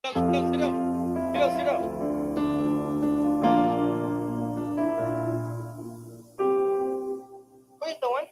Sit down. Sit down. Wait, no one.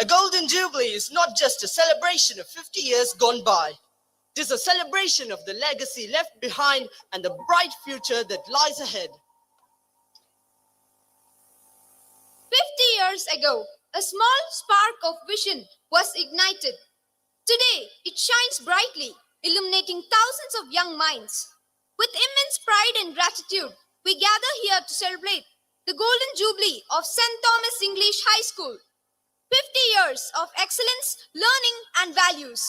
A Golden Jubilee is not just a celebration of 50 years gone by. It is a celebration of the legacy left behind and the bright future that lies ahead. 50 years ago, a small spark of vision was ignited. Today, it shines brightly, illuminating thousands of young minds. With immense pride and gratitude, we gather here to celebrate the Golden Jubilee of St. Thomas English High School. 50 years of excellence, learning and values.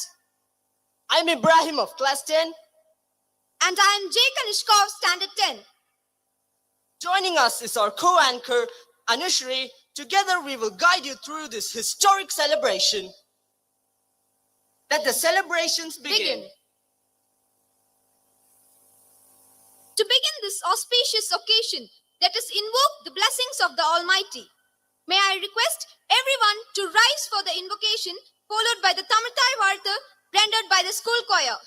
I'm Ibrahim of Class 10. And I am J. Kanishka of Standard 10. Joining us is our co-anchor, Anushri. Together we will guide you through this historic celebration. Let the celebrations begin. To begin this auspicious occasion, let us invoke the blessings of the Almighty. May I request everyone to rise for the invocation, followed by the Tamilthai Vartha rendered by the school choir.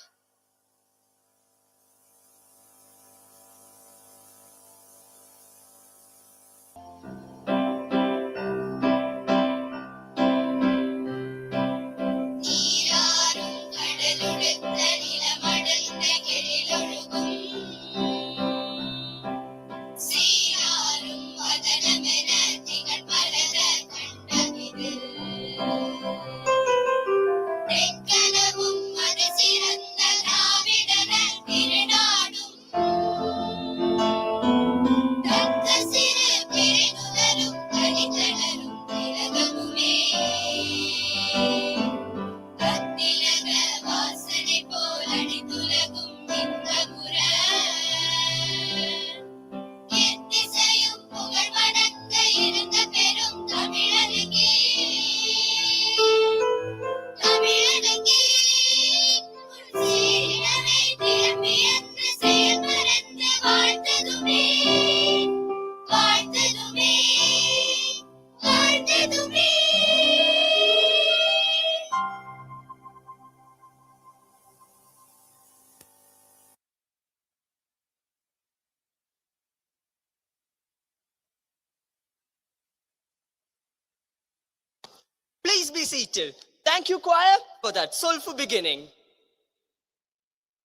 Please be seated. Thank you, choir, for that soulful beginning.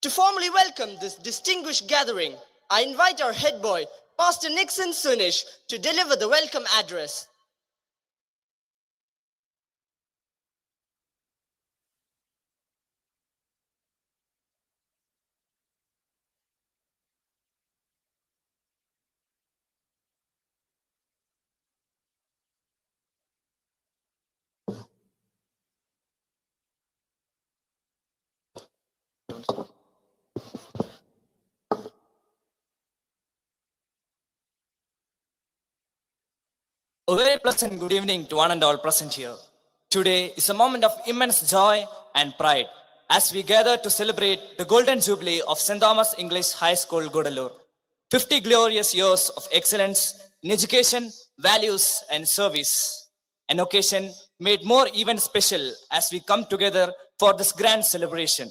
To formally welcome this distinguished gathering, I invite our head boy, Pastor Nixon Sunish, to deliver the welcome address. A very pleasant good evening to one and all present here. Today is a moment of immense joy and pride as we gather to celebrate the Golden Jubilee of St. Thomas English High School, Gudalur. 50 glorious years of excellence in education, values, and service. An occasion made more even special as we come together for this grand celebration.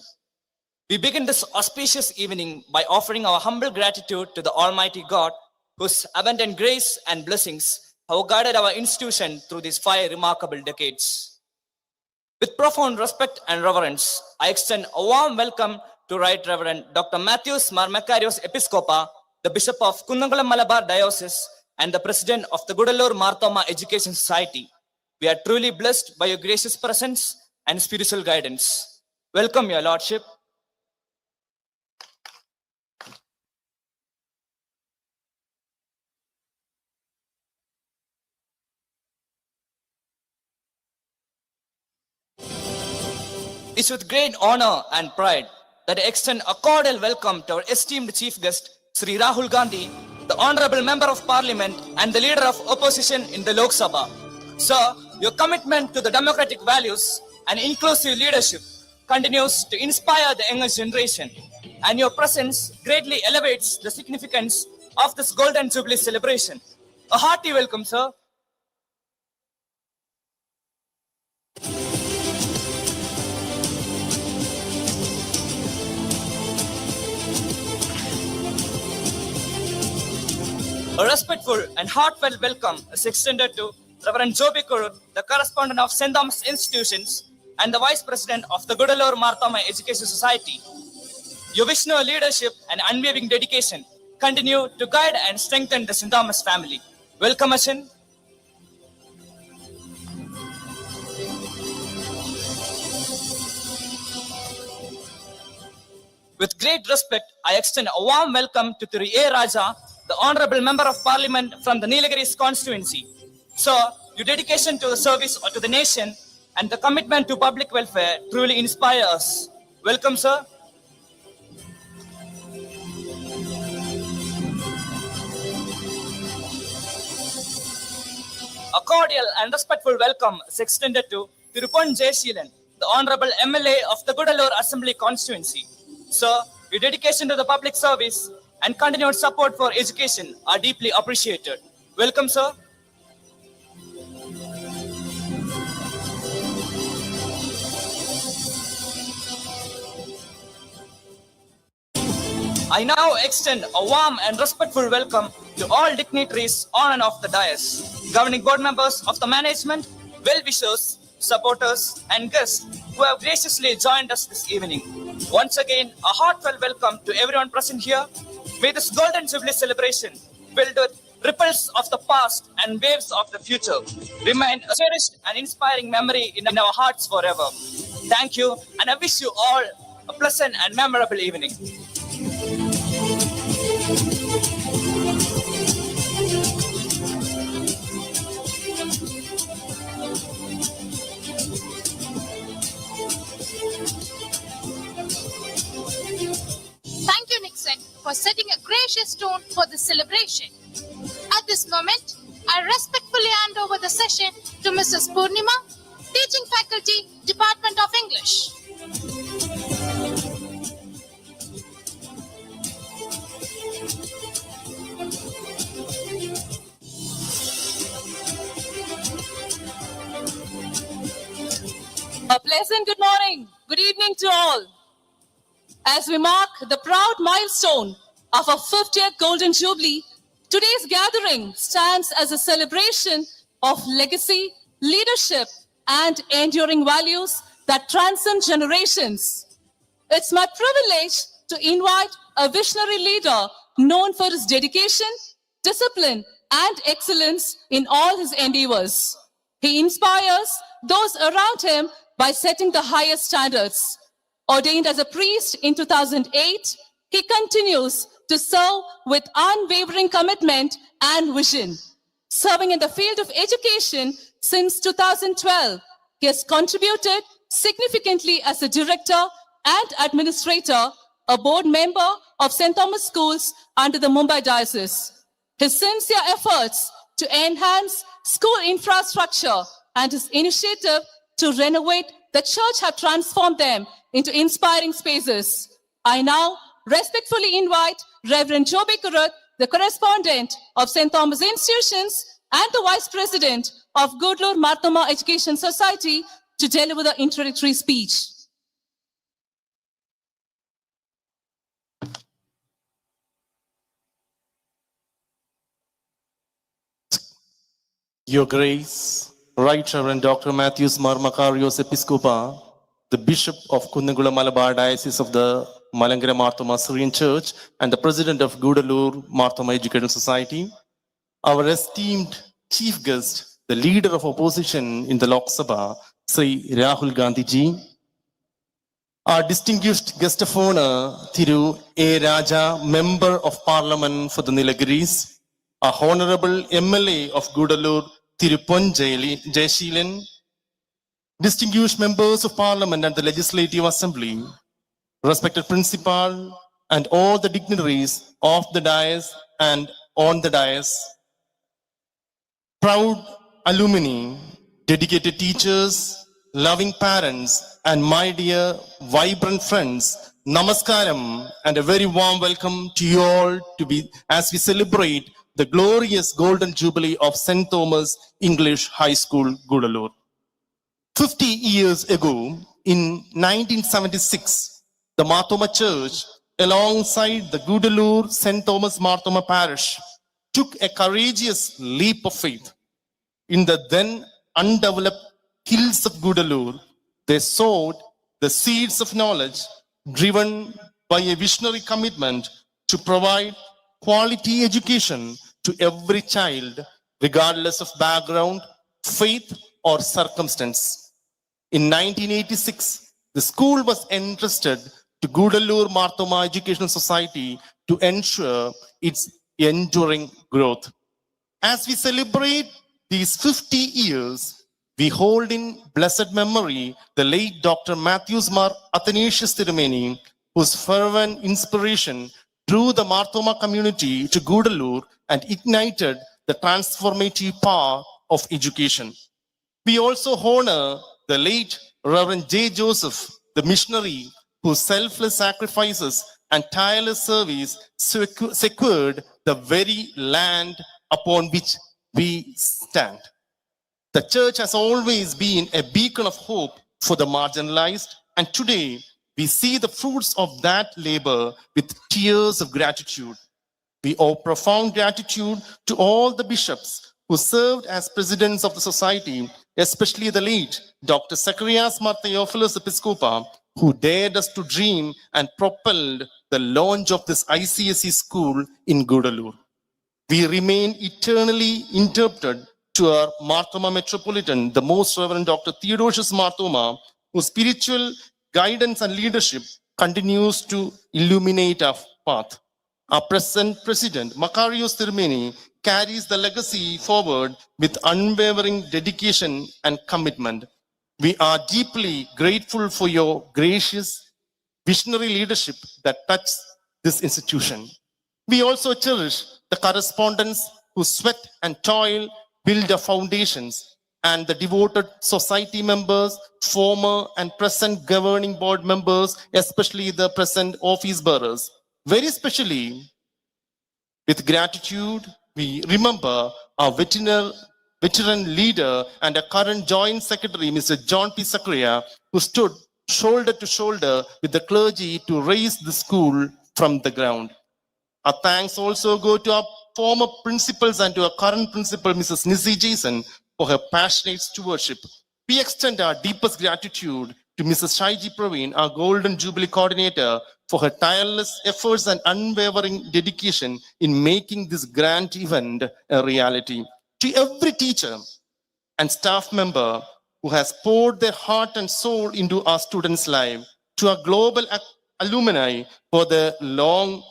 We begin this auspicious evening by offering our humble gratitude to the Almighty God, whose abundant grace and blessings have guided our institution through these 5 remarkable decades. With profound respect and reverence, I extend a warm welcome to Right Reverend Dr. Matthews Marmakarios Episcopa, the Bishop of Kundangulam Malabar Diocese and the President of the Gudalur Marthoma Education Society. We are truly blessed by your gracious presence and spiritual guidance. Welcome, Your Lordship. It's with great honor and pride that I extend a cordial welcome to our esteemed chief guest, Sri Rahul Gandhi, the Honorable Member of Parliament and the Leader of Opposition in the Lok Sabha. Sir, your commitment to the democratic values and inclusive leadership continues to inspire the younger generation, and your presence greatly elevates the significance of this Golden Jubilee celebration. A hearty welcome, sir. A respectful and heartfelt welcome is extended to Reverend Joby Kurut, the correspondent of St. Thomas Institutions and the Vice President of the Gudalur Marthoma Education Society. Your visionary leadership and unwavering dedication continue to guide and strengthen the St. Thomas family. Welcome, Ashin. With great respect, I extend a warm welcome to Thiru A. Raja, the Honorable Member of Parliament from the Nilgiris constituency. Sir, your dedication to the service to the nation and the commitment to public welfare truly inspire us. Welcome, sir. A cordial and respectful welcome is extended to Tirupon Jayasheelan, the Honorable MLA of the Gudalur Assembly constituency. Sir, your dedication to the public service and continued support for education are deeply appreciated. Welcome, sir. I now extend a warm and respectful welcome to all dignitaries on and off the dais, governing board members of the management, well-wishers, supporters, and guests who have graciously joined us this evening. Once again, a heartfelt welcome to everyone present here. May this Golden Jubilee celebration, filled with ripples of the past and waves of the future, remain a cherished and inspiring memory in our hearts forever. Thank you, and I wish you all a pleasant and memorable evening. Thank you, Nixon, for setting a gracious tone for this celebration. At this moment, I respectfully hand over the session to Mrs. Purnima, Teaching Faculty, Department of English. A pleasant good morning, good evening to all. As we mark the proud milestone of our 50th Golden Jubilee, today's gathering stands as a celebration of legacy, leadership, and enduring values that transcend generations. It's my privilege to invite a visionary leader known for his dedication, discipline, and excellence in all his endeavors. He inspires those around him by setting the highest standards. Ordained as a priest in 2008, he continues to serve with unwavering commitment and vision. Serving in the field of education since 2012, he has contributed significantly as a director and administrator, a board member of St. Thomas Schools under the Mumbai Diocese. His sincere efforts to enhance school infrastructure and his initiative to renovate the church have transformed them into inspiring spaces. I now respectfully invite Reverend Joby Kurut, the correspondent of St. Thomas Institutions and the Vice President of Gudalur Marthoma Education Society, to deliver the introductory speech. Your Grace, Right Reverend Dr. Matthews Marmakarios Episcopa, the Bishop of Kundangula Malabar Diocese of the Malangara Marthoma Syrian Church and the President of Gudalur Marthoma Educational Society, our esteemed Chief Guest, the Leader of Opposition in the Lok Sabha, Sri Rahul Gandhi ji, our distinguished guest of honor, Thiru A. Raja, Member of Parliament for the Nilagiris, our Honorable MLA of Gudalur, Thirupon Jayashilan, distinguished members of Parliament and the Legislative Assembly, respected Principal, and all the dignitaries of the dais and on the dais, proud alumni, dedicated teachers, loving parents, and my dear vibrant friends, Namaskaram, and a very warm welcome to you all as we celebrate the glorious Golden Jubilee of St. Thomas English High School, Gudalur. 50 years ago, in 1976, the Marthoma Church, alongside the Gudalur St. Thomas Marthoma Parish, took a courageous leap of faith. In the then undeveloped hills of Gudalur, they sowed the seeds of knowledge, driven by a visionary commitment to provide quality education to every child, regardless of background, faith, or circumstance. In 1986, the school was entrusted to Gudalur Marthoma Educational Society to ensure its enduring growth. As we celebrate these 50 years, we hold in blessed memory the late Dr. Matthews Mar Athanasius Tirumeni, whose fervent inspiration drew the Marthoma community to Gudalur and ignited the transformative power of education. We also honor the late Reverend J. Joseph, the missionary whose selfless sacrifices and tireless service secured the very land upon which we stand. The church has always been a beacon of hope for the marginalized, and today we see the fruits of that labor with tears of gratitude. We owe profound gratitude to all the bishops who served as presidents of the society, especially the late Dr. Zacharias Mar Theophilus Episcopa, who dared us to dream and propelled the launch of this ICSE school in Gudalur. We remain eternally indebted to our Marthoma Metropolitan, the Most Reverend Dr. Theodosius Marthoma, whose spiritual guidance and leadership continues to illuminate our path. Our present President, Makarios Tirumeni, carries the legacy forward with unwavering dedication and commitment. We are deeply grateful for your gracious, visionary leadership that touches this institution. We also cherish the correspondents who sweat and toil build our foundations, and the devoted society members, former and present governing board members, especially the present office bearers. Very especially, with gratitude, we remember our veteran leader and a current joint secretary, Mr. John P. Sakria, who stood shoulder to shoulder with the clergy to raise the school from the ground. Our thanks also go to our former principals and to our current principal, Mrs. Nisi Jason, for her passionate stewardship. We extend our deepest gratitude to Mrs. Shaiji Praveen, our Golden Jubilee coordinator, for her tireless efforts and unwavering dedication in making this grand event a reality. To every teacher and staff member who has poured their heart and soul into our students' lives, to our global alumni for their long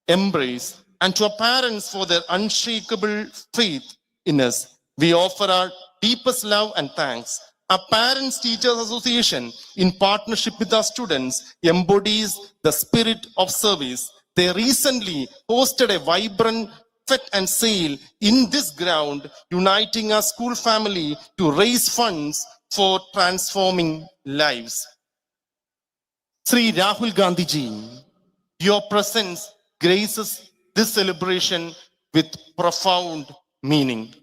embrace, and to our parents for their unshakable faith in us, we offer our deepest love and thanks. Our Parents Teachers Association, in partnership with our students, embodies the spirit of service. They recently hosted a vibrant fet and sale in this ground, uniting our school family to raise funds for transforming lives. Sri Rahul Gandhi ji, your presence graces this celebration with profound meaning.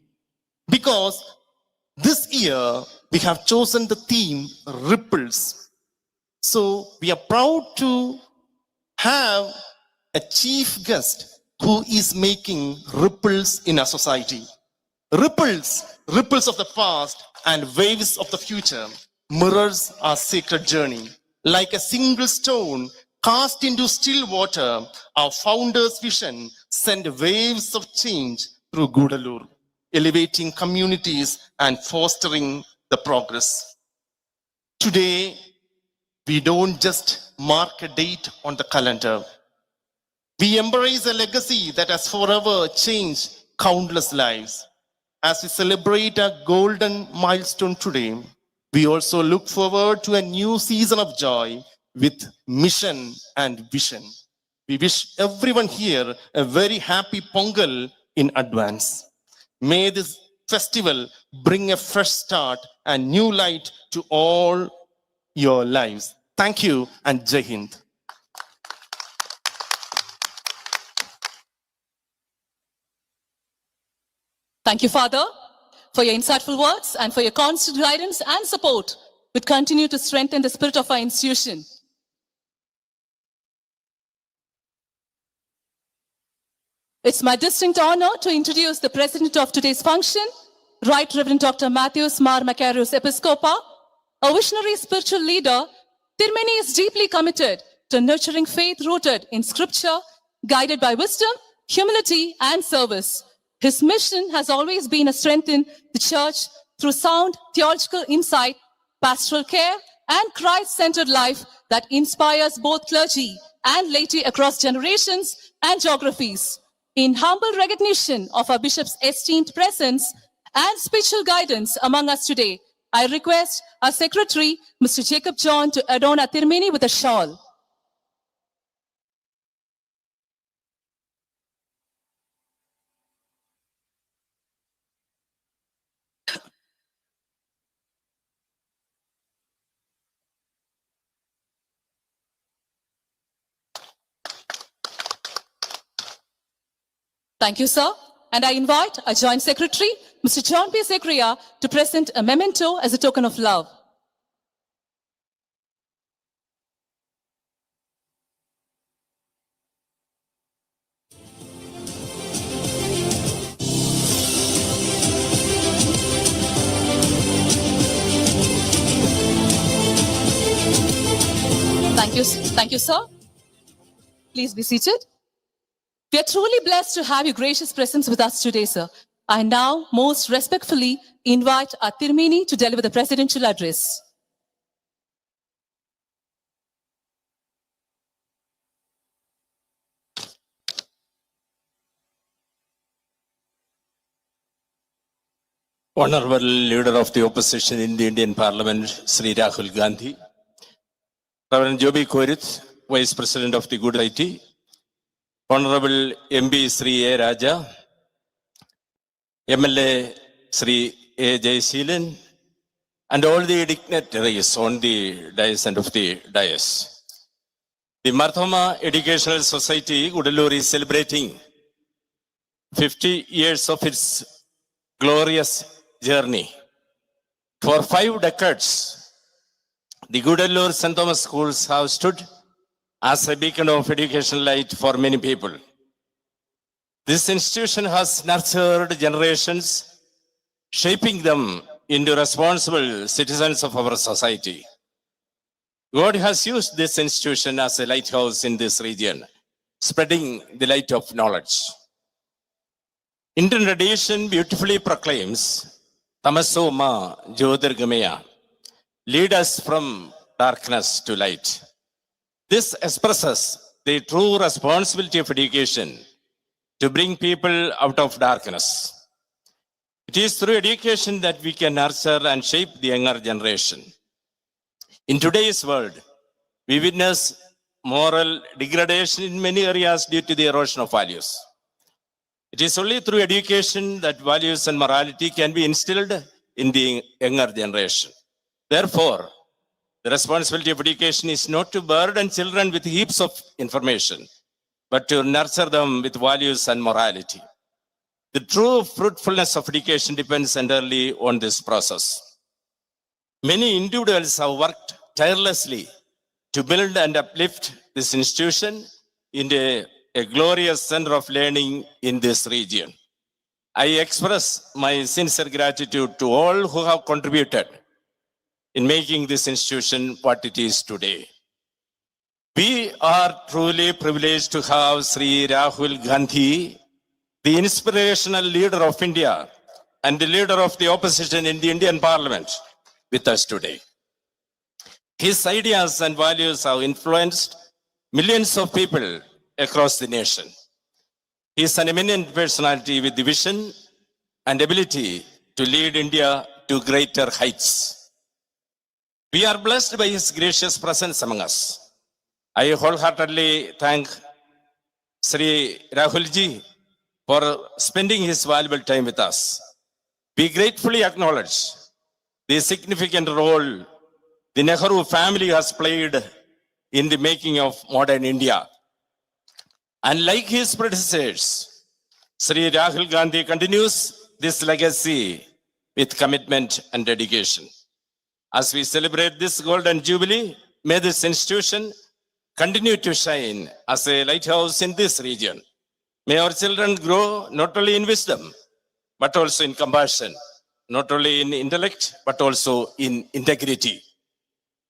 Because this year we have chosen the theme Ripples. So we are proud to have a chief guest who is making ripples in our society. Ripples of the past and waves of the future mirrors our sacred journey. Like a single stone cast into still water, our founder's vision sent waves of change through Gudalur, elevating communities and fostering the progress. Today, we don't just mark a date on the calendar. We embrace a legacy that has forever changed countless lives. As we celebrate a golden milestone today, we also look forward to a new season of joy with mission and vision. We wish everyone here a very happy Pongal in advance. May this festival bring a fresh start and new light to all your lives. Thank you and Jai Hind. Thank you, Father, for your insightful words and for your constant guidance and support, which continue to strengthen the spirit of our institution. It's my distinct honor to introduce the president of today's function, Right Reverend Dr. Matthews Mar Macarius Episcopa, a visionary spiritual leader. Tirumeni is deeply committed to nurturing faith rooted in scripture, guided by wisdom, humility, and service. His mission has always been to strengthen the church through sound theological insight, pastoral care, and Christ-centered life that inspires both clergy and laity across generations and geographies. In humble recognition of our bishop's esteemed presence and spiritual guidance among us today, I request our secretary, Mr. Jacob John, to adorn our Tirumeni with a shawl. Thank you, sir. And I invite our Joint Secretary, Mr. John P. Secria, to present a memento as a token of love. Thank you, sir. Please be seated. We are truly blessed to have your gracious presence with us today, sir. I now most respectfully invite our Tirumeni to deliver the presidential address. Honorable Leader of the Opposition in the Indian Parliament, Sri Rahul Gandhi, Reverend Joby Koirith, Vice President of the Gudalur, Honorable MB Sri A. Raja, MLA Sri A. Jayseelan, and all the dignitaries on the dais and of the dais. The Marthoma Educational Society, Gudalur, is celebrating 50 years of its glorious journey. For 5 decades, the Gudalur St. Thomas schools have stood as a beacon of educational light for many people. This institution has nurtured generations, shaping them into responsible citizens of our society. God has used this institution as a lighthouse in this region, spreading the light of knowledge. Indian tradition beautifully proclaims, Tamaso ma Jyotirgamaya, lead us from darkness to light. This expresses the true responsibility of education to bring people out of darkness. It is through education that we can nurture and shape the younger generation. In today's world, we witness moral degradation in many areas due to the erosion of values. It is only through education that values and morality can be instilled in the younger generation. Therefore, the responsibility of education is not to burden children with heaps of information, but to nurture them with values and morality. The true fruitfulness of education depends entirely on this process. Many individuals have worked tirelessly to build and uplift this institution into a glorious center of learning in this region. I express my sincere gratitude to all who have contributed in making this institution what it is today. We are truly privileged to have Sri Rahul Gandhi, the inspirational leader of India and the leader of the opposition in the Indian Parliament, with us today. His ideas and values have influenced millions of people across the nation. He is an eminent personality with the vision and ability to lead India to greater heights. We are blessed by his gracious presence among us. I wholeheartedly thank Sri Rahulji for spending his valuable time with us. We gratefully acknowledge the significant role the Nehru family has played in the making of modern India. And like his predecessors, Sri Rahul Gandhi continues this legacy with commitment and dedication. As we celebrate this Golden Jubilee, may this institution continue to shine as a lighthouse in this region. May our children grow not only in wisdom, but also in compassion, not only in intellect, but also in integrity.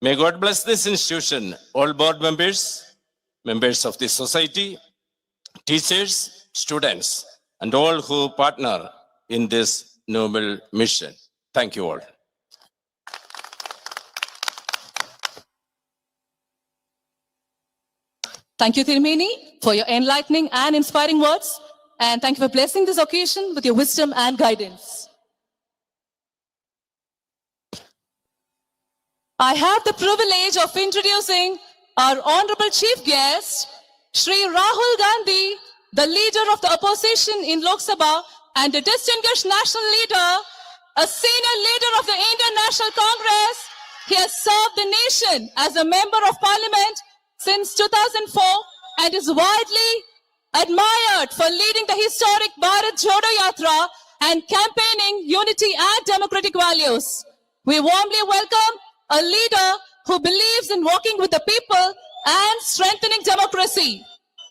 May God bless this institution, all board members, members of the society, teachers, students, and all who partner in this noble mission. Thank you all. Thank you, Tirumeni, for your enlightening and inspiring words. And thank you for blessing this occasion with your wisdom and guidance. I have the privilege of introducing our honorable chief guest, Shri Rahul Gandhi, the leader of the opposition in Lok Sabha and a distinguished national leader, a senior leader of the Indian National Congress. He has served the nation as a member of parliament since 2004 and is widely admired for leading the historic Bharat Jodo Yatra and campaigning unity and democratic values. We warmly welcome a leader who believes in working with the people and strengthening democracy.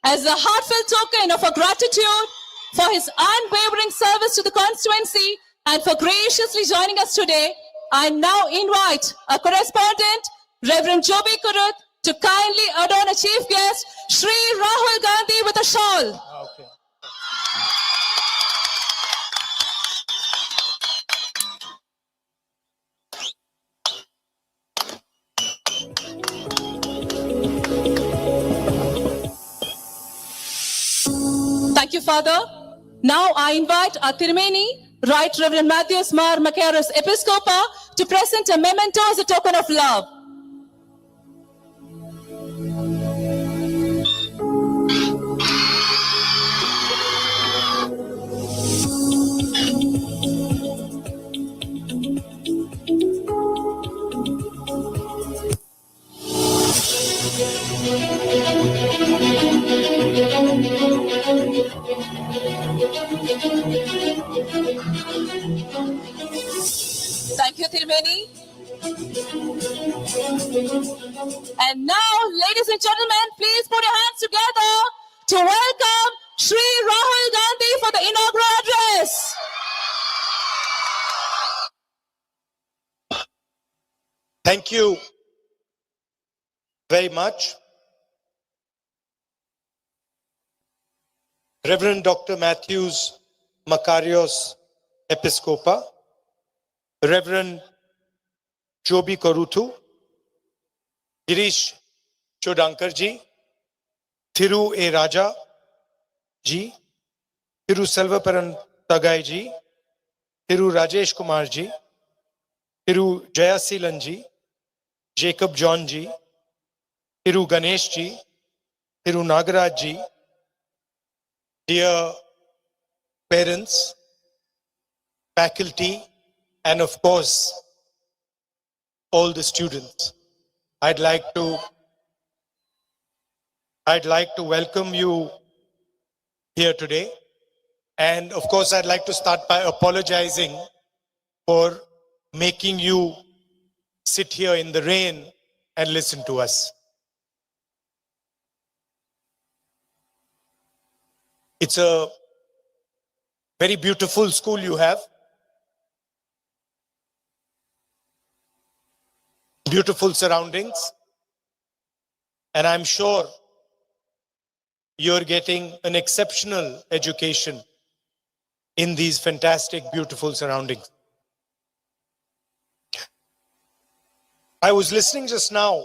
As a heartfelt token of our gratitude for his unwavering service to the constituency and for graciously joining us today, I now invite our correspondent, Reverend Joby Kurut, to kindly adorn a chief guest, Shri Rahul Gandhi, with a shawl. Okay. Thank you, Father. Now I invite our Tirumeni, Right Reverend Matthews Mar Macaros Episcopa, to present a memento as a token of love. Thank you, Tirumeni. And now, ladies and gentlemen, please put your hands together to welcome Shri Rahul Gandhi for the inaugural address. Thank you very much. Reverend Dr. Matthews Makarios Episcopa, Reverend Joby Karutu, Girish Chodankar ji, Thiru A. Raja ji, Thiru Selvaparan Tagai ji, Thiru Rajesh Kumar ji, Thiru Jayasilan ji, Jacob John ji, Thiru Ganesh ji, Thiru Nagaraj ji, dear parents, faculty, and of course, all the students. I'd like to welcome you here today. And of course, I'd like to start by apologizing for making you sit here in the rain and listen to us. It's a very beautiful school you have. Beautiful surroundings. And I'm sure you're getting an exceptional education in these fantastic, beautiful surroundings. I was listening just now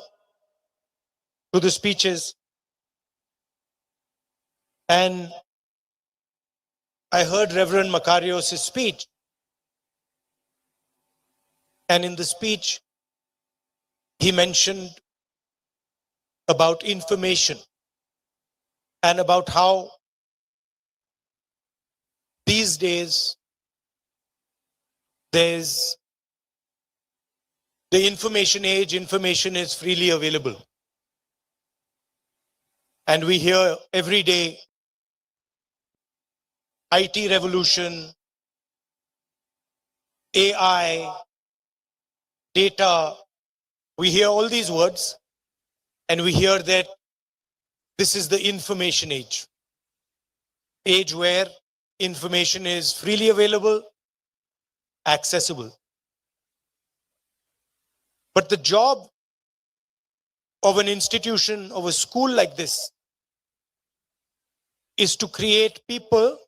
to the speeches, and I heard Reverend Makarios' speech. And in the speech, he mentioned about information and about how these days there's the information age, information is freely available. And we hear every day IT revolution, AI, data. We hear all these words, and we hear that this is the information age where information is freely available, accessible. But the job of an institution, of a school like this, is to create people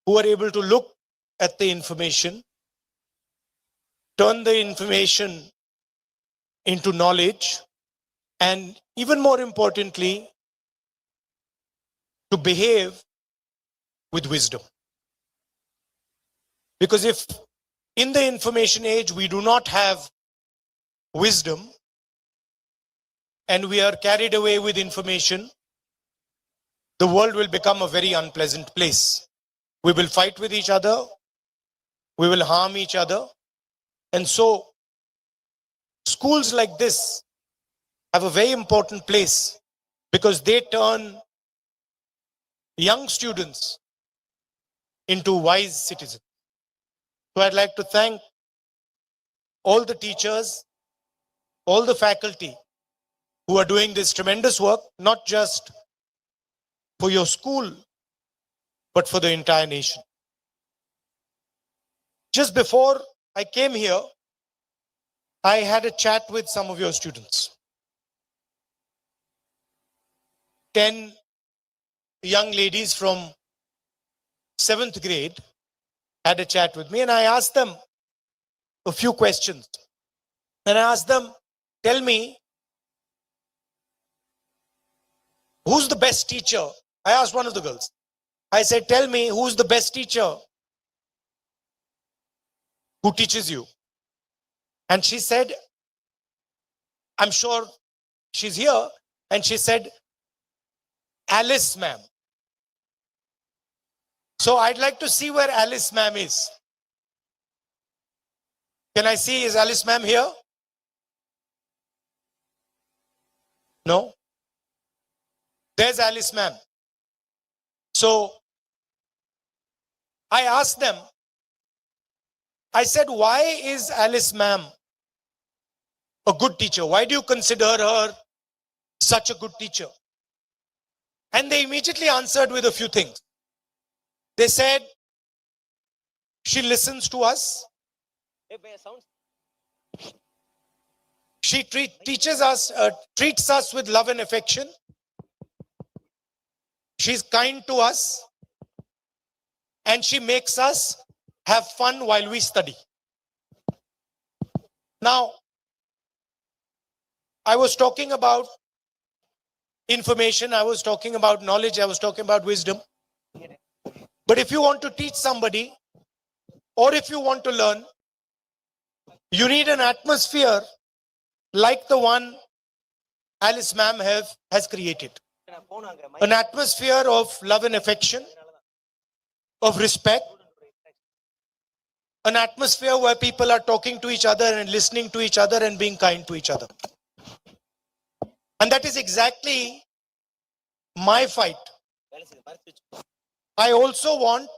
who are able to look at the information, turn the information into knowledge, and even more importantly, to behave with wisdom. Because if in the information age we do not have wisdom and we are carried away with information, the world will become a very unpleasant place. We will fight with each other, we will harm each other. And so schools like this have a very important place because they turn young students into wise citizens. So I'd like to thank all the teachers, all the faculty who are doing this tremendous work, not just for your school, but for the entire nation. Just before I came here, I had a chat with some of your students. 10 young ladies from 7th grade had a chat with me, and I asked them a few questions. And I asked them, tell me, who's the best teacher? I asked one of the girls. I said, tell me, who's the best teacher who teaches you? And she said, I'm sure she's here. And she said, Alice ma'am. So I'd like to see where Alice ma'am is. Can I see, is Alice ma'am here? No? There's Alice ma'am. So I asked them, I said, why is Alice ma'am a good teacher? Why do you consider her such a good teacher? And they immediately answered with a few things. They said, she listens to us. She treats us with love and affection. She's kind to us. And she makes us have fun while we study. Now, I was talking about information, I was talking about knowledge, I was talking about wisdom. But if you want to teach somebody, or if you want to learn, you need an atmosphere like the one Alice ma'am has created. An atmosphere of love and affection, of respect, an atmosphere where people are talking to each other and listening to each other and being kind to each other. And that is exactly my fight. I also want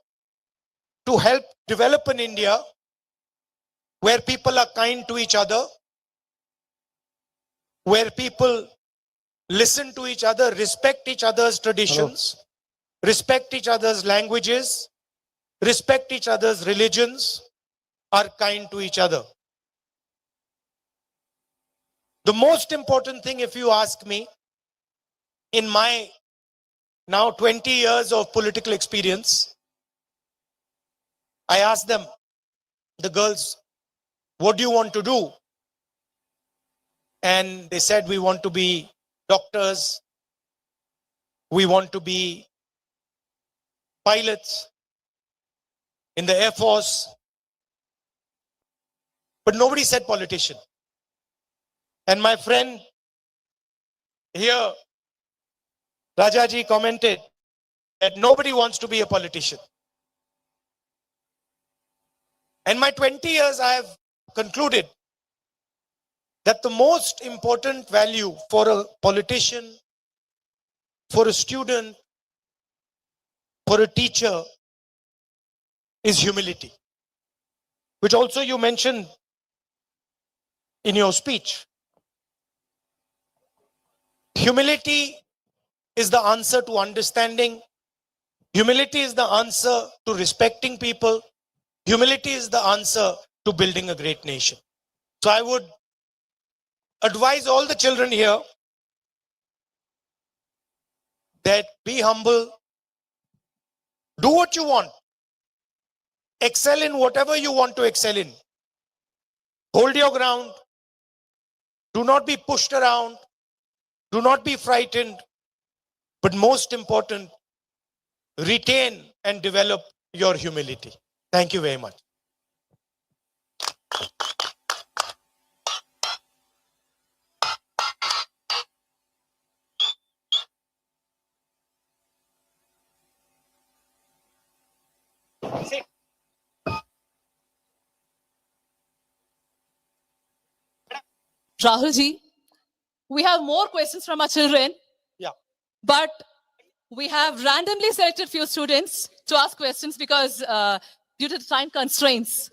to help develop an India where people are kind to each other, where people listen to each other, respect each other's traditions, respect each other's languages, respect each other's religions, are kind to each other. The most important thing, if you ask me, in my now 20 years of political experience, I asked them, the girls, what do you want to do? And they said, we want to be doctors, we want to be pilots in the Air Force, but nobody said politician. And my friend here, Rajaji, commented that nobody wants to be a politician. In my 20 years, I have concluded that the most important value for a politician, for a student, for a teacher is humility, which also you mentioned in your speech. Humility is the answer to understanding. Humility is the answer to respecting people. Humility is the answer to building a great nation. So I would advise all the children here that be humble, do what you want, excel in whatever you want to excel in. Hold your ground, do not be pushed around, do not be frightened, but most important, retain and develop your humility. Thank you very much. Rahulji, we have more questions from our children. Yeah. But we have randomly selected few students to ask questions because due to the time constraints.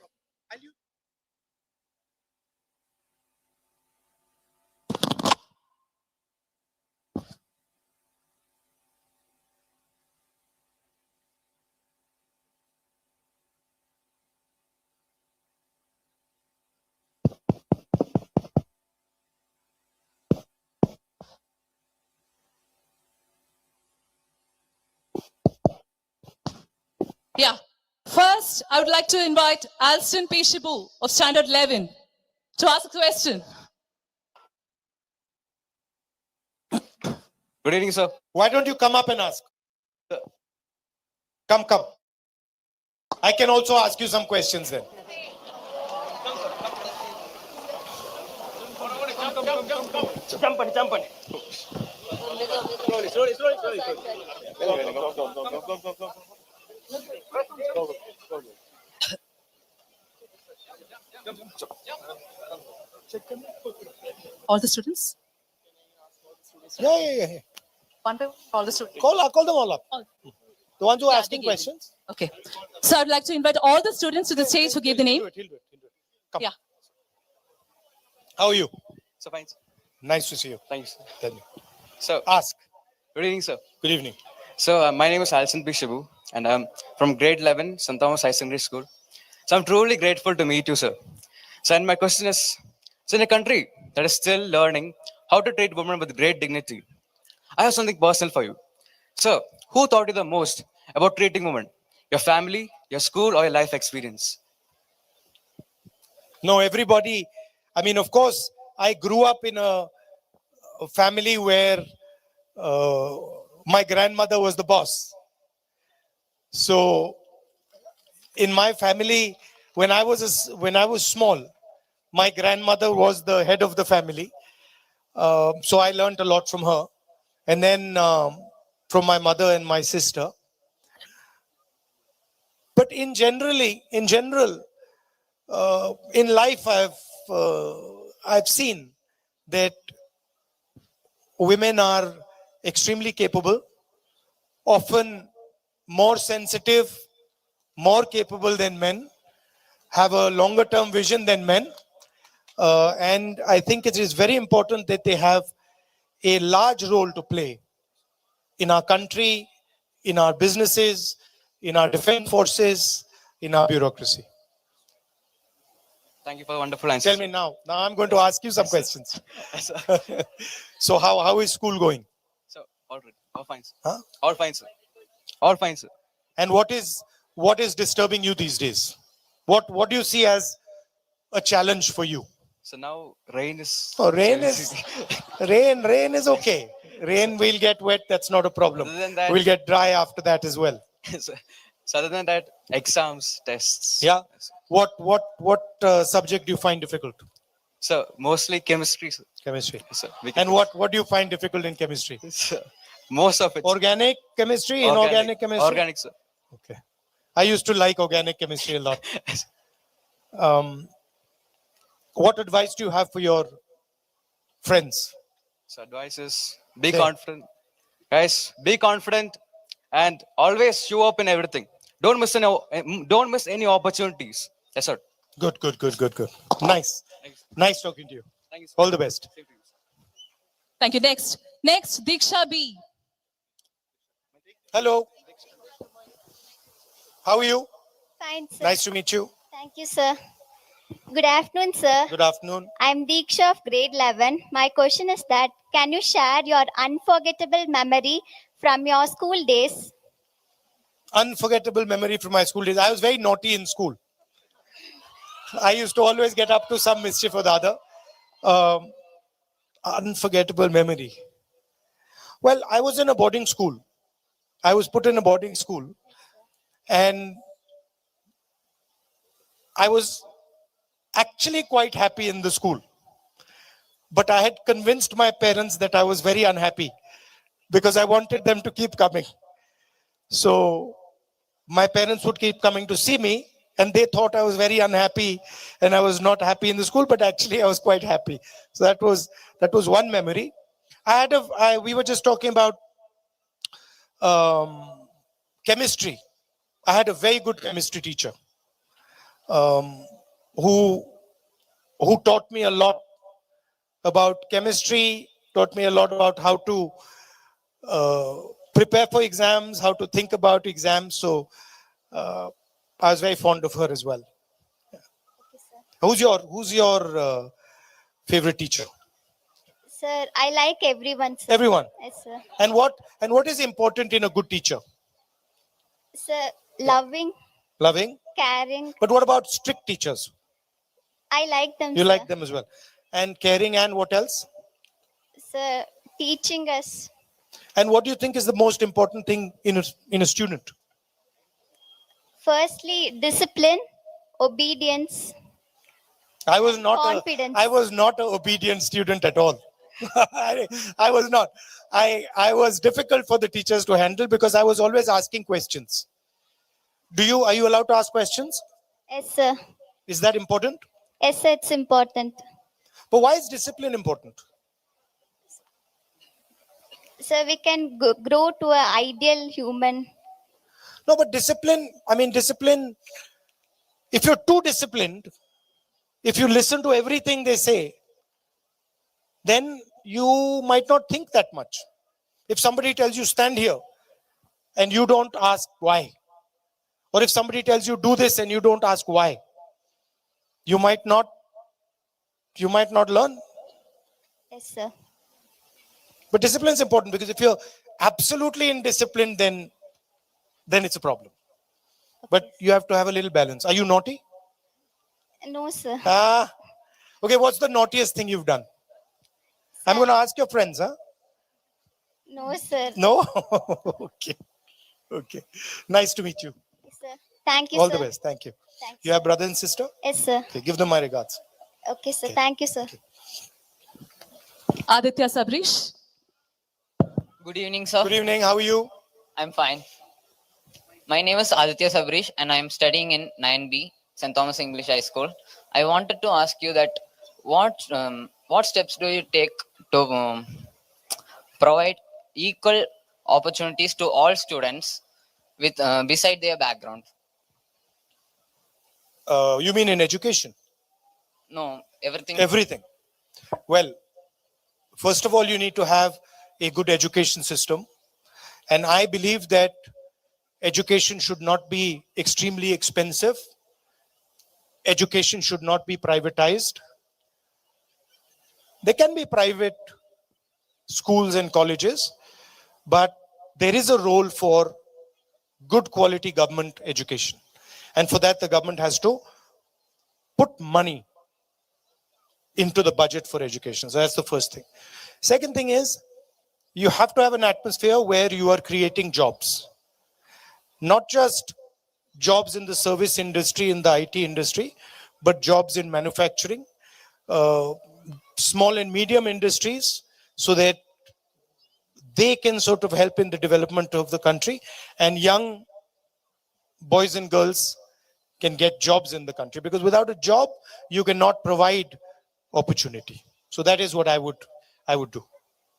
Yeah. First, I would like to invite Alston P. Shibu of Standard 11 to ask a question. Good evening, sir. Why don't you come up and ask? Come. I can also ask you some questions then. Jump on. Slowly. Go. All the students? Yeah. One by one, all the students. Call them all up. All. The ones who are Yeah, asking they gave questions. Okay. So I'd like to invite all the students to the stage who gave the name. He'll do it. Come. Yeah. How are you? So fine, sir. Nice to see you. Thanks. Tell me. So, Ask. good evening, sir. Good evening. So, my name is Alston P. Shibu, and I'm from grade 11, St. Thomas High Secondary School. So, I'm truly grateful to meet you, sir. So, and my question is, so in a country that is still learning how to treat women with great dignity, I have something personal for you. So, who taught you the most about treating women? Your family, your school, or your life experience? No, everybody. I mean, of course, I grew up in a family where my grandmother was the boss. So, in my family, when I was small, my grandmother was the head of the family. So I learned a lot from her. And then from my mother and my sister. But in general, in life, I've seen that women are extremely capable, often more sensitive, more capable than men, have a longer term vision than men. And I think it is very important that they have a large role to play in our country, in our businesses, in our defense forces, in our bureaucracy. Thank you for the wonderful answer. Tell me now. Now I'm going to ask you some questions. Sir. So how is school going? So, all right. All fine, sir. Huh? All fine, sir. All fine, sir. And what is disturbing you these days? What do you see as a challenge for you? So now rain is. Oh, rain is okay. Rain will get wet. That's not a problem. Other than that- We'll get dry after that as well. So other than that, exams, tests. Yeah. What subject do you find difficult? So mostly chemistry, sir. Chemistry. Sir, And what do you find difficult in chemistry? Sir, most of it. Organic chemistry, inorganic chemistry? Organic, sir. Okay. I used to like organic chemistry a lot. What advice do you have for your friends? So advice is be There. confident. Guys, be confident and always show up in everything. Don't miss any opportunities. Yes, sir. Good. Nice. Nice talking to you. Thank you, sir. All the best. Thank you. Next, Diksha B. Hello. How are you? Fine, sir. Nice to meet you. Thank you, sir. Good afternoon, sir. Good afternoon. I'm Deeksha of grade 11. My question is that, can you share your unforgettable memory from your school days? Unforgettable memory from my school days. I was very naughty in school. I used to always get up to some mischief or the other. Unforgettable memory. Well, I was in a boarding school. I was put in a boarding school. And I was actually quite happy in the school. But I had convinced my parents that I was very unhappy because I wanted them to keep coming. So my parents would keep coming to see me, and they thought I was very unhappy and I was not happy in the school, but actually I was quite happy. So that was one memory. We were just talking about chemistry. I had a very good chemistry teacher who taught me a lot about chemistry, taught me a lot about how to prepare for exams, how to think about exams. So I was very fond of her as well. Yeah. Who's your favorite teacher? Sir, I like everyone, sir. Everyone. Yes, sir. And what is important in a good teacher? Sir, loving, Loving. caring. But what about strict teachers? I like them, You sir. like them as well. And caring, and what else? Sir, teaching us. And what do you think is the most important thing in a student? Firstly, discipline, obedience. I was not Confidence. an obedient student at all. I was not. I was difficult for the teachers to handle because I was always asking questions. Are you allowed to ask questions? Yes, sir. Is that important? Yes, sir, it's important. But why is discipline important? So we can grow to an ideal human. No, but discipline, if you're too disciplined, if you listen to everything they say, then you might not think that much. If somebody tells you stand here and you don't ask why, or if somebody tells you do this and you don't ask why, you might not learn. Yes, sir. But discipline is important because if you're absolutely indisciplined, then it's a problem. But you have to have a little balance. Are you naughty? No, sir. Okay, what's the naughtiest thing you've done? I'm going to ask your friends, huh? No, sir. No? Okay. Nice to meet you. Yes, sir. Thank you, All sir. the best. Thank you. Thanks. You have brother and sister? Yes, sir. Okay, give them my regards. Okay, sir. Thank you, sir. Aditya Sabrish. Good evening, sir. Good evening, how are you? I'm fine. My name is Aditya Sabrish and I am studying in 9B, St. Thomas English High School. I wanted to ask you that what steps do you take to provide equal opportunities to all students with beside their background? You mean in education? No, everything. Everything. Well, first of all, you need to have a good education system. And I believe that education should not be extremely expensive. Education should not be privatized. There can be private schools and colleges, but there is a role for good quality government education. And for that, the government has to put money into the budget for education. So that's the first thing. Second thing is, you have to have an atmosphere where you are creating jobs. Not just jobs in the service industry, in the IT industry, but jobs in manufacturing, small and medium industries, so that they can sort of help in the development of the country, and young boys and girls can get jobs in the country, because without a job you cannot provide opportunity. So that is what I would do.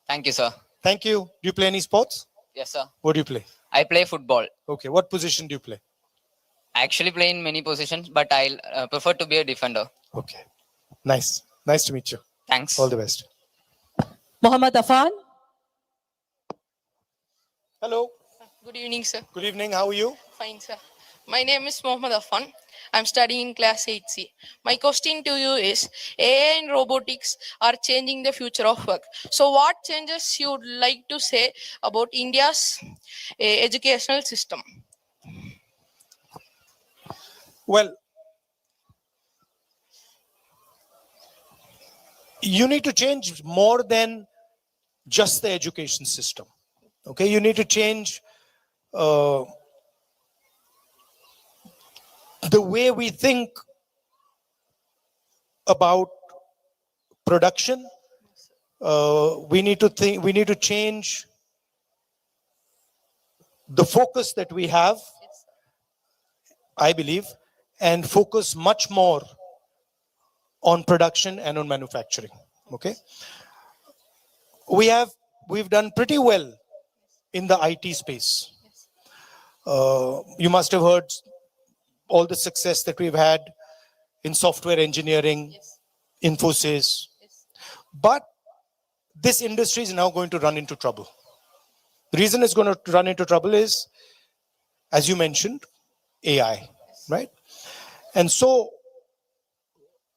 Thank you, sir. Thank you. Do you play any sports? Yes, sir. What do you play? I play football. Okay, what position do you play? I actually play in many positions, but I prefer to be a defender. Okay, nice to meet you. Thanks. All the best. Mohammad Afan. Hello. Good evening, sir. Good evening. How are you? Fine, sir. My name is Mohammad Afan. I'm studying in class 8C. My question to you is, AI and robotics are changing the future of work. So what changes you would like to say about India's educational system? Well, you need to change more than just the education system. Okay, you need to change the way we think about production. We need to change the focus that we have, I believe, and focus much more on production and on manufacturing. Okay, we've done pretty well in the IT space. You must have heard all the success that we've had in software engineering, Infosys. But this industry is now going to run into trouble. The reason it's going to run into trouble is, as you mentioned, AI, right? And so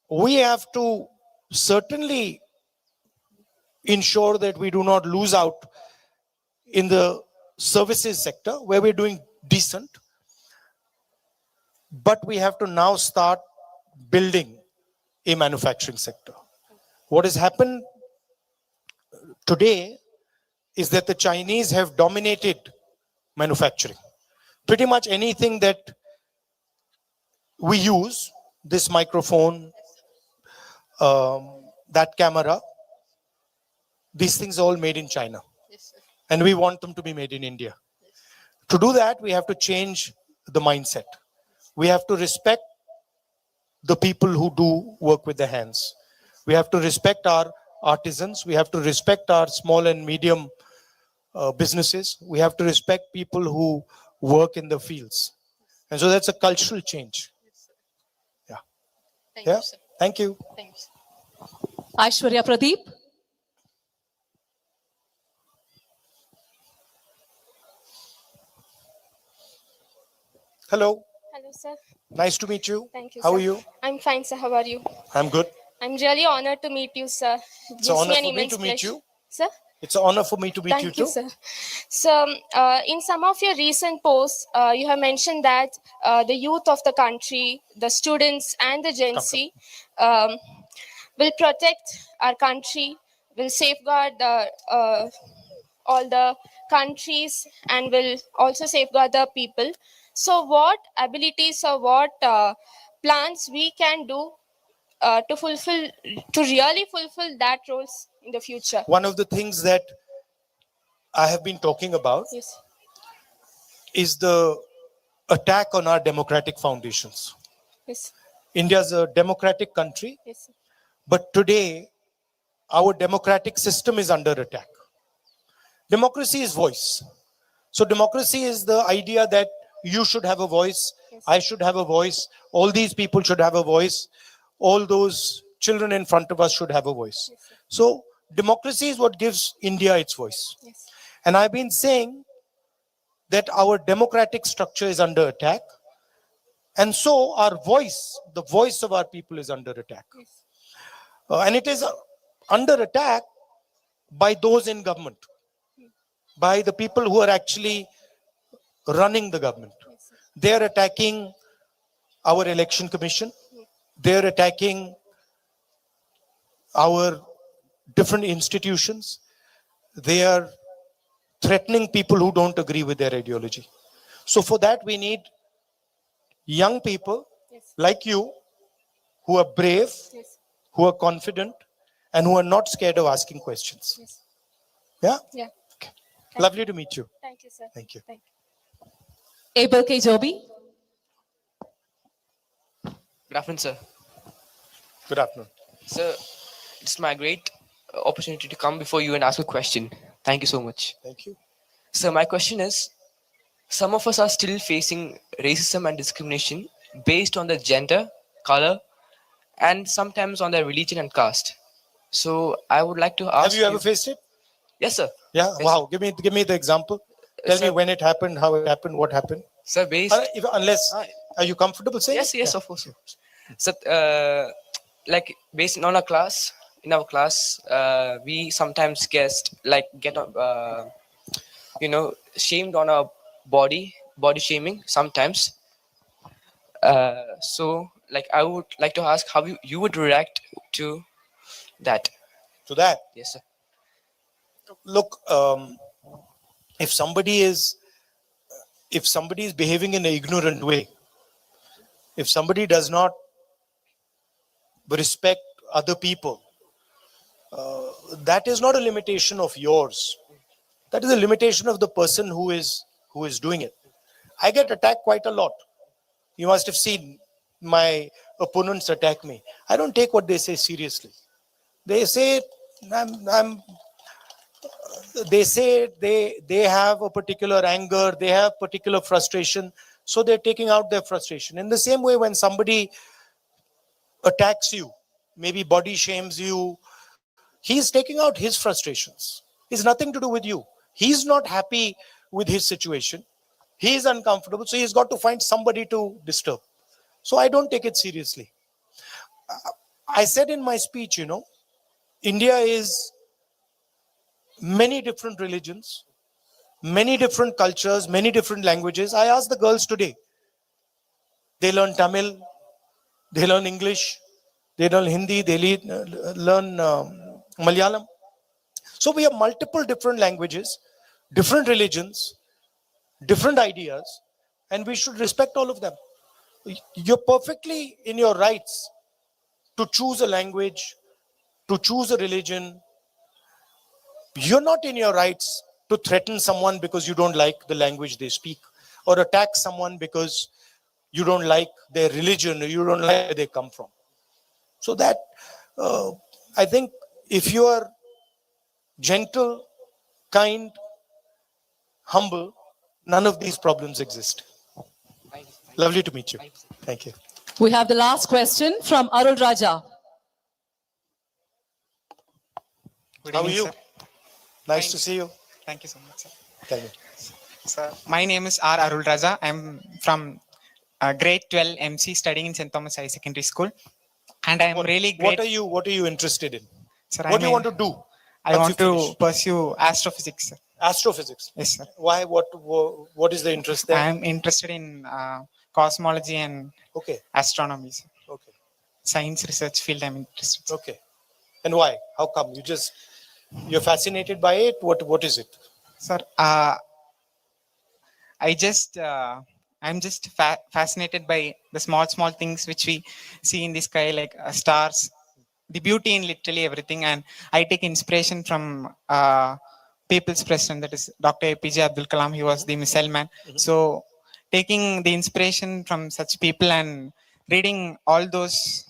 we have to certainly ensure that we do not lose out in the services sector, where we're doing decent. But we have to now start building a manufacturing sector. What has happened today is that the Chinese have dominated manufacturing. Pretty much anything that we use, this microphone, that camera, these things are all made in China. And we want them to be made in India. To do that, we have to change the mindset. We have to respect the people who do work with their hands. We have to respect our artisans. We have to respect our small and medium businesses. We have to respect people who work in the fields. And so that's a cultural change. Yeah. Thank Yeah. you, sir. Thank you. Thanks. Aishwarya Pradeep. Hello. Hello, sir. Nice to meet you. Thank you, How sir. are you? I'm fine, sir. How are you? I'm good. I'm really honored to meet you, sir. It's an honor for me to meet you. Sir? It's an honor for me to meet you Thank you, too. sir. So, in some of your recent posts, you have mentioned that the youth of the country, the students and the Gen Z will protect our country, will safeguard all the countries, and will also safeguard the people. So what abilities or what plans we can do to really fulfill that roles in the future? One of the things that I have been talking about Yes. is the attack on our democratic foundations. Yes. India is a democratic country, Yes. but today our democratic system is under attack. Democracy is voice. So democracy is the idea that you should have a voice, Yes. I should have a voice, all these people should have a voice, all those children in front of us should have a voice. Yes, sir. So democracy is what gives India its voice. Yes. And I've been saying that our democratic structure is under attack. And so our voice, the voice of our people is under attack. Yes. And it is under attack by those in government, by the people who are actually running the government. Yes, sir. They are attacking our election commission. They are attacking our different institutions. They are threatening people who don't agree with their ideology. So for that, we need young people Yes. like you who are brave, Yes. who are confident, and who are not scared of asking questions. Yes. Yeah? Yeah. Lovely to meet you. Thank you, sir. Thank you. Thank you. Abel K. Joby. Good afternoon, sir. Good afternoon. Sir, it's my great opportunity to come before you and ask a question. Thank you so much. Thank you. So my question is, some of us are still facing racism and discrimination based on their gender, color, and sometimes on their religion and caste. So I would like to ask Have you ever faced it? Yes, sir. Yeah. Yes, Wow. Give me the example. Tell me Sir. when it happened, how it happened, what happened. Sir, based... Unless, are you comfortable saying? Yes, it? yes, Yeah. of course. So, like based on our class, in our class, we sometimes get shamed on our body shaming sometimes. So, like, I would like to ask how you would react to that. To that. Yes, sir. Look, if somebody is behaving in an ignorant way, if somebody does not respect other people, that is not a limitation of yours. That is a limitation of the person who is doing it. I get attacked quite a lot. You must have seen my opponents attack me. I don't take what they say seriously. They say they have a particular anger, they have particular frustration, so they're taking out their frustration. In the same way, when somebody attacks you, maybe body shames you, he's taking out his frustrations. It's nothing to do with you. He's not happy with his situation. He's uncomfortable, so he's got to find somebody to disturb. So I don't take it seriously. I said in my speech, India is many different religions, many different cultures, many different languages. I asked the girls today. They learn Tamil, they learn English, they learn Hindi, they learn Malayalam. So we have multiple different languages, different religions, different ideas, and we should respect all of them. You're perfectly in your rights to choose a language, to choose a religion. You're not in your rights to threaten someone because you don't like the language they speak, or attack someone because you don't like their religion or you don't like where they come from. So that, I think if you are gentle, kind, humble, none of these problems exist. Lovely to meet you. Thank you. We have the last question from Arul Raja. Good How are evening, you? sir. Nice Fine. to see you. Thank you so much, sir. Tell me. Sir, my name is R. Arul Raja. I'm from grade 12 MC studying in St. Thomas High Secondary School. And I'm really great. What are you interested in? Sir, What do you want to do? I once want you to finish? pursue astrophysics, sir. Astrophysics. Yes, sir. Why? What is the interest there? I'm interested in cosmology and Okay. astronomy, sir. Okay. Science research field I'm interested in. Okay. And why? How come? You're fascinated by it? What is it? Sir, I just I'm just fascinated by the small things which we see in the sky, like stars, the beauty in literally everything. And I take inspiration from people's president, that is Dr. APJ Abdul Kalam. He was the missile man. So taking the inspiration from such people and reading all those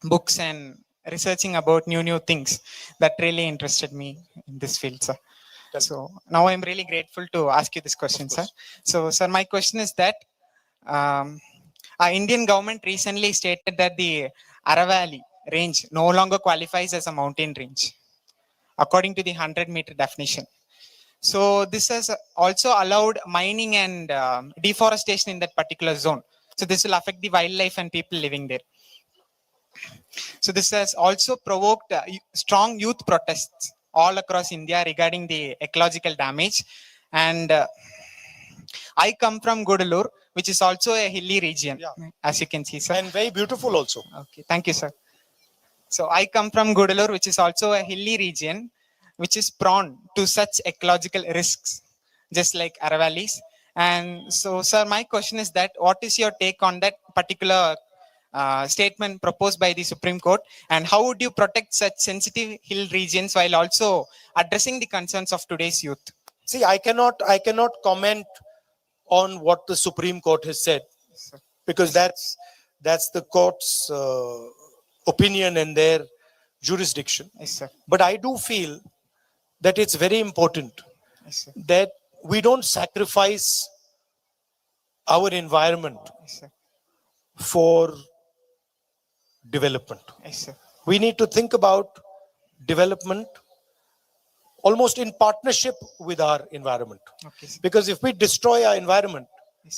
books and researching about new things, that really interested me in this field, sir. So now I'm really grateful to ask you this question, sir. So, sir, my question is that our Indian government recently stated that the Aravalli range no longer qualifies as a mountain range, according to the 100-meter definition. So this has also allowed mining and deforestation in that particular zone. So this will affect the wildlife and people living there. So this has also provoked strong youth protests all across India regarding the ecological damage. And I come from Gudalur, which is also a hilly region, as you can see, sir. And very beautiful also. Okay, thank you, sir. So I come from Gudalur, which is also a hilly region, which is prone to such ecological risks, just like Aravallis. And so, sir, my question is that what is your take on that particular statement proposed by the Supreme Court, and how would you protect such sensitive hill regions while also addressing the concerns of today's youth? See, I cannot comment on what the Supreme Court has said, because that's the court's opinion and their jurisdiction. Yes, sir. But I do feel that it's very important that we don't sacrifice our environment for development. Yes, sir. We need to think about development almost in partnership with our environment. Okay, sir. Because if we destroy our environment,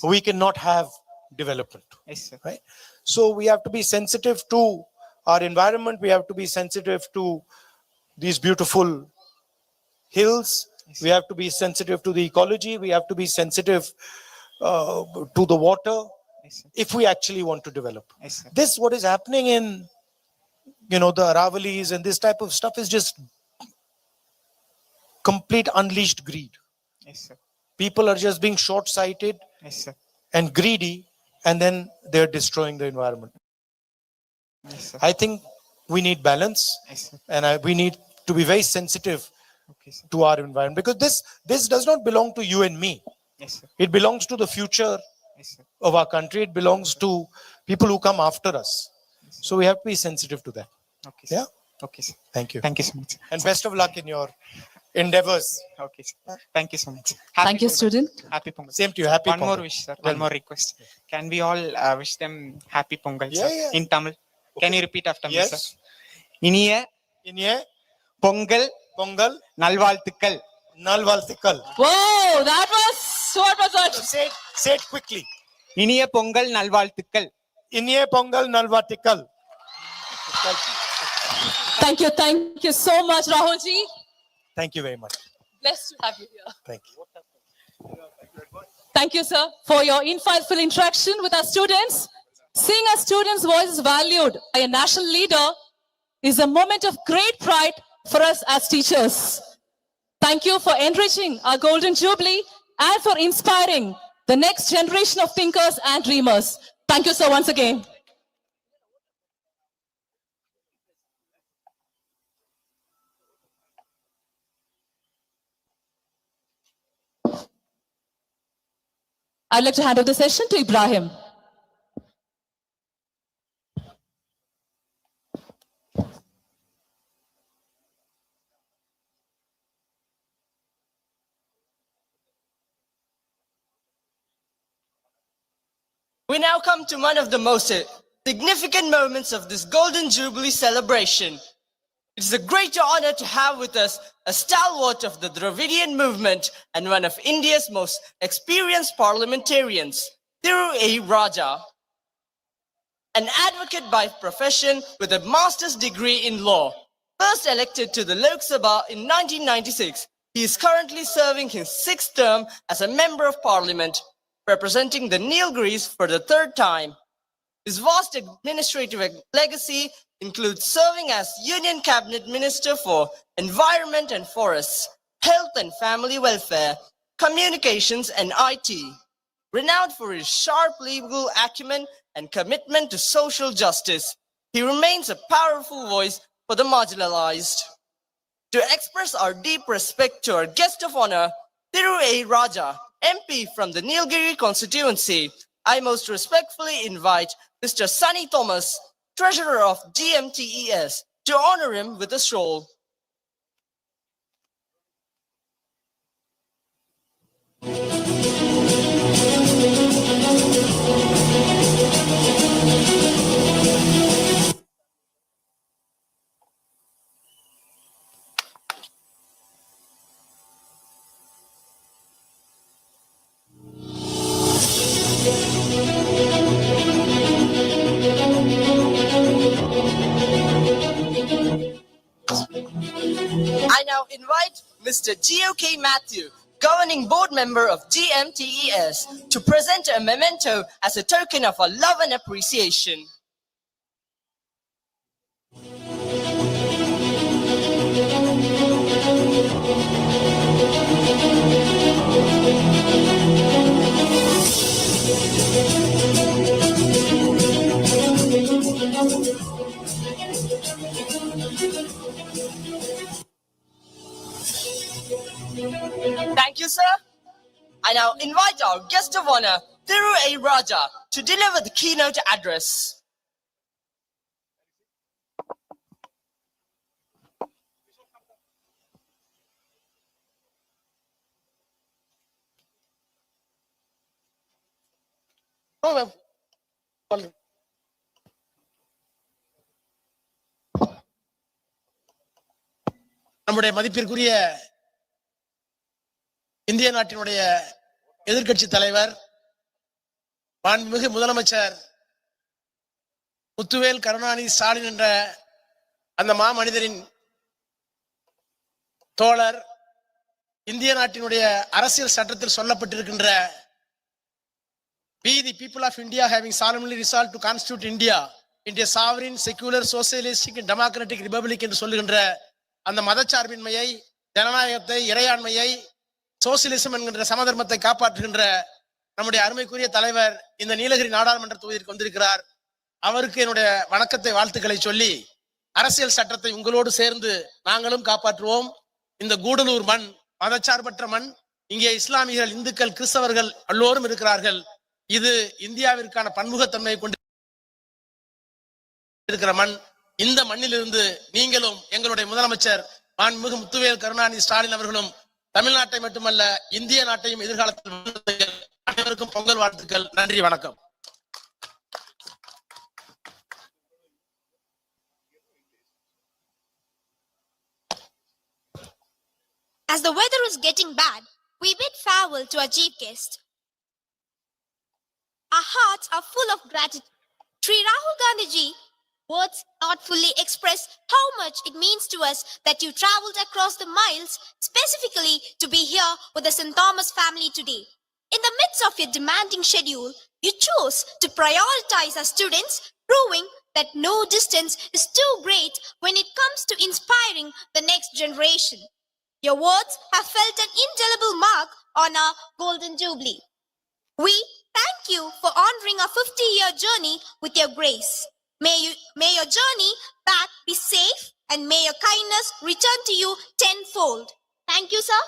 we cannot have development. Yes, sir. Right? So we have to be sensitive to our environment. We have to be sensitive to these beautiful hills. We have to be sensitive to the ecology. We have to be sensitive to the water, if we actually want to develop. This, what is happening in, the Aravallis and this type of stuff, is just complete unleashed greed. Yes, sir. People are just being short-sighted and greedy, and then they're destroying the environment. Yes, sir. I think we need balance, and we need to be very sensitive to our environment, because this does not belong to you and me. Yes, sir. It belongs to the future of our country. It belongs to people who come after us. So we have to be sensitive to that. Okay, sir. Yeah. Okay, sir. Thank you. Thank you so much. And best of luck in your endeavors. Okay, sir. Thank you so much. Thank you, Pongal. student. Happy Pongal. Same to you. Happy One more Pongal. wish, sir. One more request. Can we all wish them Happy Pongal, Yeah, sir? yeah. In Tamil. Can you repeat after me, Yes. sir? Iniya Pongal Nalvalthukal. Nalvalthikal. Whoa, that was that? Say it quickly. Iniya Pongal Nalvalthukal. Inye Pongal Nalvalthikal. Thank you so much, Rahulji. Thank you very much. Blessed to have you here. Thank you. Thank you, sir, for your insightful interaction with our students. Seeing our students' voices valued by a national leader is a moment of great pride for us as teachers. Thank you for enriching our Golden Jubilee and for inspiring the next generation of thinkers and dreamers. Thank you, sir, once again. I'd like to hand over the session to Ibrahim. We now come to one of the most significant moments of this Golden Jubilee celebration. It is a great honor to have with us a stalwart of the Dravidian movement and one of India's most experienced parliamentarians, Thiru A. Raja, an advocate by profession with a master's degree in law. First elected to the Lok Sabha in 1996, he is currently serving his 6th term as a member of parliament, representing the Nilgiris for the 3rd time. His vast administrative legacy includes serving as Union Cabinet Minister for Environment and Forests, Health and Family Welfare, Communications and IT, Renowned for his sharp legal acumen and commitment to social justice, he remains a powerful voice for the marginalized. To express our deep respect to our guest of honor, Thiru A. Raja, MP from the Nilgiri constituency, I most respectfully invite Mr. Sunny Thomas, Treasurer of GMTES, to honor him with a stroll. I now invite Mr. G.O.K. Matthew, Governing Board Member of GMTES, to present a memento as a token of our love and appreciation. Thank you, sir. I now invite our guest of honor, Thiru A. Raja, to deliver the keynote address. நம்முடைய மதிப்பிற்குரிய இந்திய நாட்டினுடைய எதிர்க்கட்சி தலைவர் மாண்புமிகு முதலமைச்சர் முத்துவேல் கருணாநிதி ஸ்டாலின் என்ற அந்த மாமனிதரின் தோழர், இந்திய நாட்டினுடைய அரசியல் சட்டத்தில் சொல்லப்பட்டிருக்கின்ற We the people of India having solemnly resolved to constitute India into a sovereign, secular, socialistic and democratic republic என்று சொல்லுகின்ற அந்த மதச்சார்பின்மையை, ஜனநாயகத்தை, இறையாண்மையை, சோசியலிசம் என்கின்ற சமதர்மத்தை காப்பாற்றுகின்ற நம்முடைய அருமைக்குரிய தலைவர் இந்த நீலகிரி நாடாளுமன்ற தொகுதிக்கு வந்திருக்கிறார். அவருக்கு என்னுடைய வணக்கத்தை, வாழ்த்துக்களை சொல்லி, அரசியல் சட்டத்தை உங்களோடு சேர்ந்து நாங்களும் காப்பாற்றுவோம். இந்த கூடலூர் மண் மதச்சார்பற்ற மண். இங்கே இஸ்லாமியர்கள், இந்துக்கள், கிறிஸ்தவர்கள் எல்லோரும் இருக்கிறார்கள். இது இந்தியாவிற்கான பன்முகத்தன்மையை கொண்டு இருக்கிற மண். இந்த மண்ணிலிருந்து நீங்களும் எங்களுடைய முதலமைச்சர் மாண்புமிகு முத்துவேல் கருணாநிதி ஸ்டாலின் அவர்களும் தமிழ்நாட்டை மட்டுமல்ல இந்திய நாட்டையும் எதிர்காலத்தில் அனைவருக்கும் பொங்கல் வாழ்த்துக்கள். நன்றி, வணக்கம். As the weather is getting bad, we bid farewell to our chief guest. Our hearts are full of gratitude. Sri Rahul Gandhi ji, words not fully express how much it means to us that you traveled across the miles specifically to be here with the St. Thomas family today. In the midst of your demanding schedule, you chose to prioritize our students, proving that no distance is too great when it comes to inspiring the next generation. Your words have felt an indelible mark on our Golden Jubilee. We thank you for honoring our 50-year journey with your grace. May your journey back be safe and may your kindness return to you tenfold. Thank you, sir.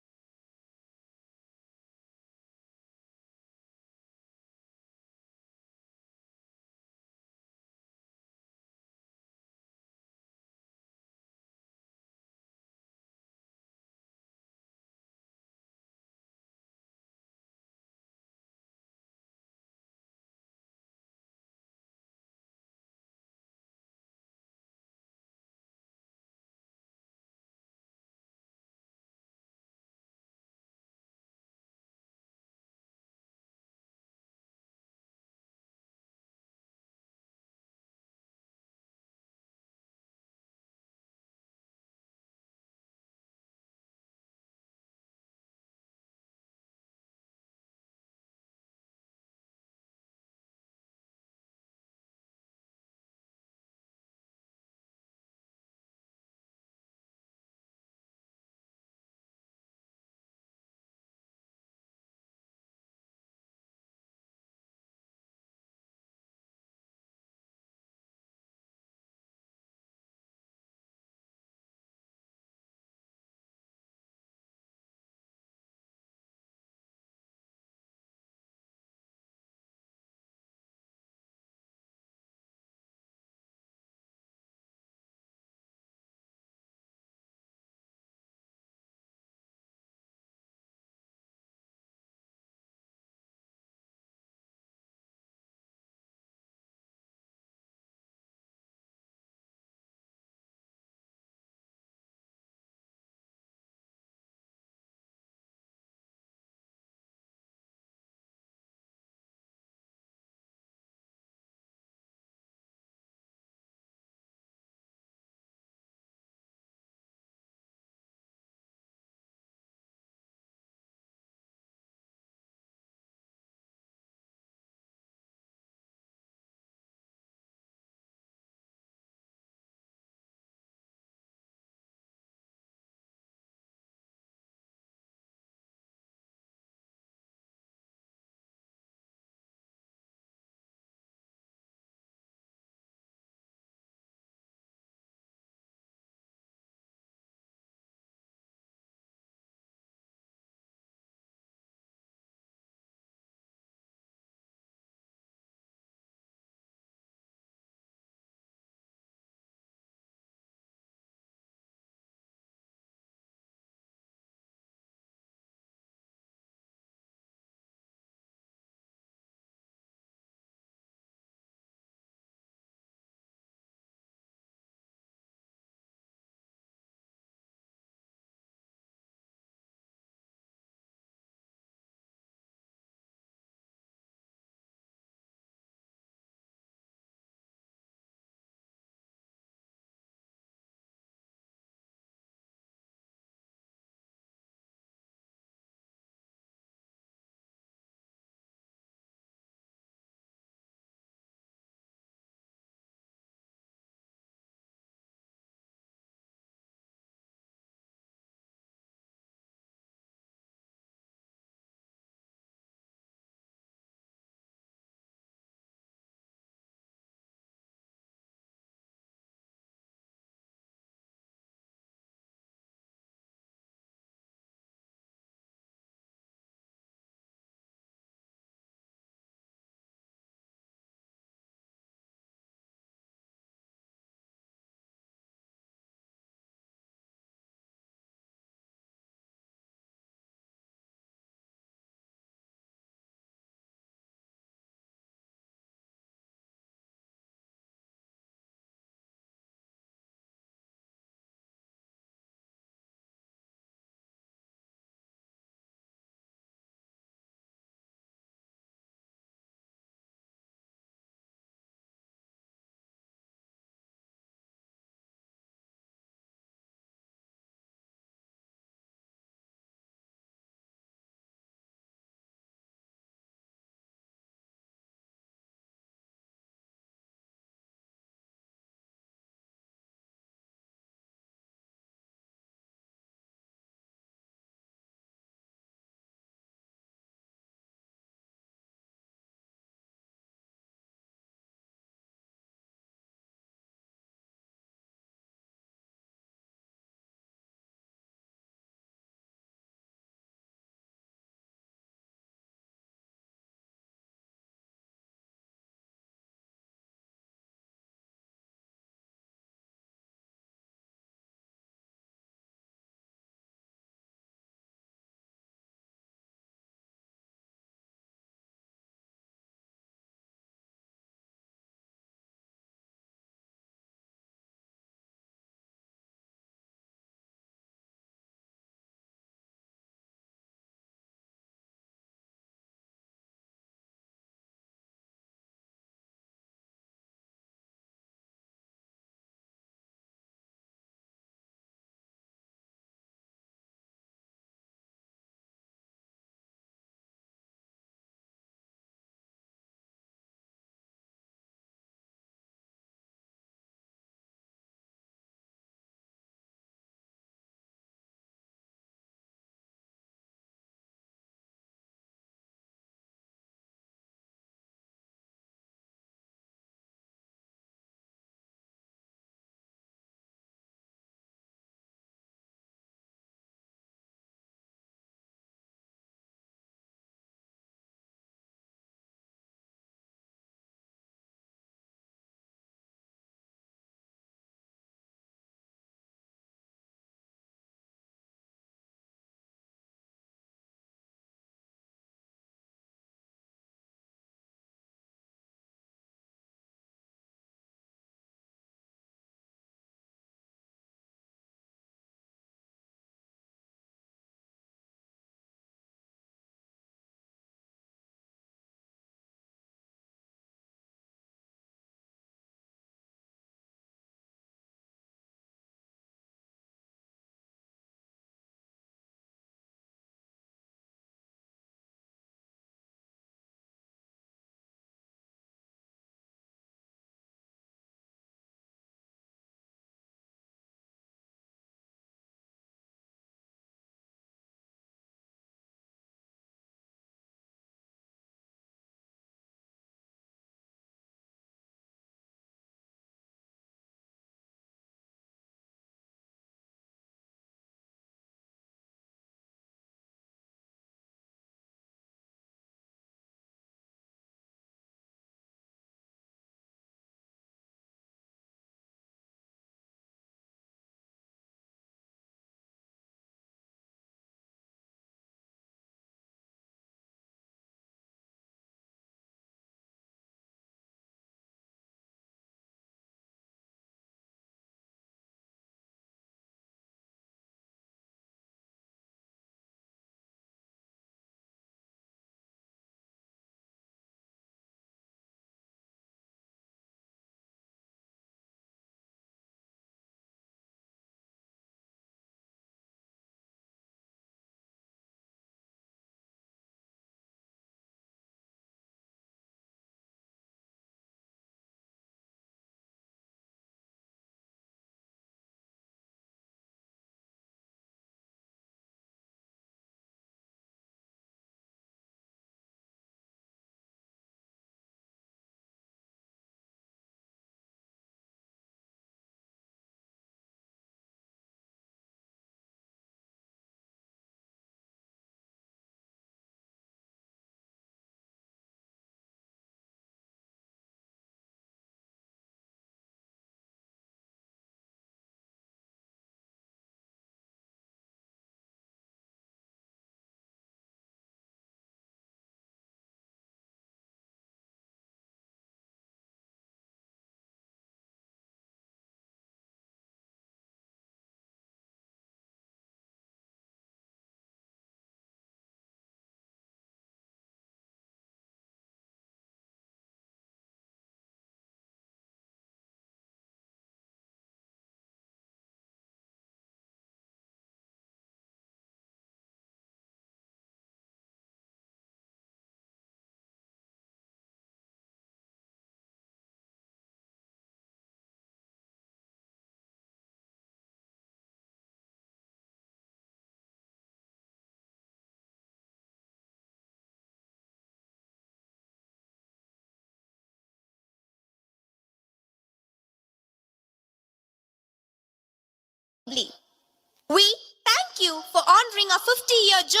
We thank you for honoring our 50-year journey.